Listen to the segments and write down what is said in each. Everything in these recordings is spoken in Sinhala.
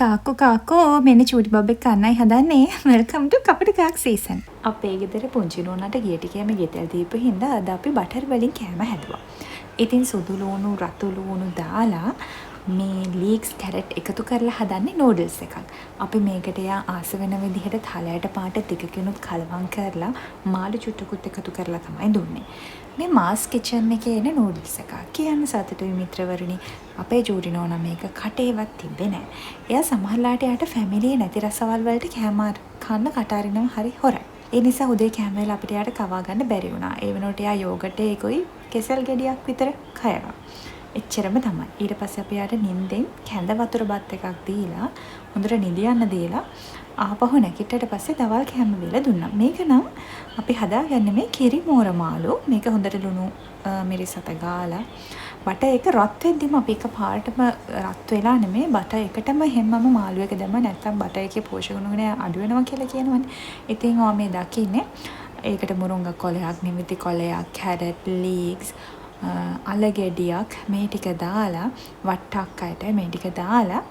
කාකෝ මෙන්න චූටි බබ්බෙක් කන්නයි හදන්නේ. වෙල්කම් ටු කපටි කාක් සීසන්. අපේ ගෙදර පුංචි නෝනාට ගිය ටිකේම ගෙතෙල් දීපු හින්දා අද අපි බටර් වලින් කෑම හැදුවා. ඉතින් සුදු ලුණු රතු ලුණු දාලා මේ ලීක්ස් කැරට් එකතු කරලා හදන්නේ නූඩල්ස් එකක්. අපි මේකට යා ආස වෙන විදිහට තලයට පාට ටිකකිනුත් කලවම් කරලා මාළු චුට්ටකුත් එකතු කරලා තමයි දුන්නේ. මේ මාස් කිචන් එකේ එන නූඩල්ස් එකක්. කියන්න සතුටුයි මිත්‍රවරුනි. අපේ ජූඩි නෝනා මේක කටේවත් තිබ්බේ නැහැ. එයා සමහරලාට යාට ෆැමිලි නැති රසවල් වලට කෑම කන්න කට අරිනවා හරි හොරයි. ඒ නිසා උදේ කෑම වෙලාව අපිට යාට කවා ගන්න බැරි වුණා. ඒ වෙනකොට යා යෝගට් එකයි කෙසෙල් ගෙඩියක් විතර කයවා. එච්චරම තමයි. ඊට පස්සේ අපි යාට නිින්දෙන් කැඳ වතුර බත් එකක් දීලා හොඳට නිදියන්න දීලා ආපහු නැගිට්ටට පස්සේ දවල් කෑම වේල දුන්නා. මේක නම් අපි හදාගන්නේ මේ කිරි මෝර මාළු. මේක හොඳට ලුණු මිරිස් අත ගාලා බට එක රත් වෙද්දිම අපි එක පාටම රත් වෙලා නෙමෙයි බට එකටම හැමම මාළු එක දැම්ම නැත්නම් බට එකේ පෝෂක ගුණ අඩු වෙනවා කියලා කියනවනේ. ඉතින් ඔයා මේ දකින්නේ ඒකට මුරුංග කොලයක්, නිමිති කොලයක්, කැරට් ලීක්ස් අල ගෙඩියක් මේ ටික දාලා වට්ටක් අයට මේ ටික දාලා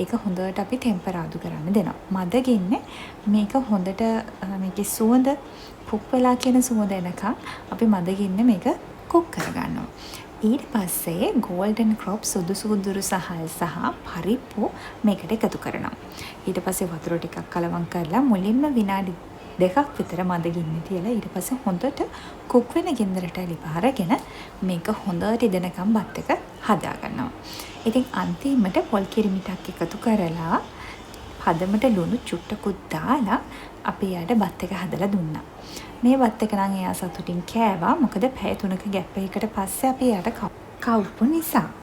ඒක හොඳට අපි ටෙම්පරාදු කරන්න දෙනවා. මදගින්නේ මේක හොඳට මේකේ සුවඳ පුප් වෙලා කියන සුවඳ එනකන් අපි මදගින්නේ මේක කුක් කරගන්නවා. ඊට පස්සේ ගෝල්ඩන් ක්‍රොප් සුදු සුදුරු සහල් සහ පරිප්පු මේකට එකතු කරනවා. ඊට පස්සේ වතුර ටිකක් කලවම් කරලා මුලින්ම විනාඩි 2ක් විතර මදගින්න තියලා ඊට පස්සේ හොඳට කුක් වෙන ගින්දරට එලිපාරගෙන මේක හොඳට ඉදෙනකම් බත් එක හදා ගන්නවා. ඉතින් අන්තිමට පොල් කිරිමිටක් එකතු කරලා හදමට ලුණු චුට්ටකුත් දාලා අපි යාට බත් එක හදලා දුන්නා. මේ බත් එක නම් එයා සතුටින් කෑවා. මොකද පැය 3ක ගැප් එකකට පස්සේ අපි යාට කව්පු නිසා.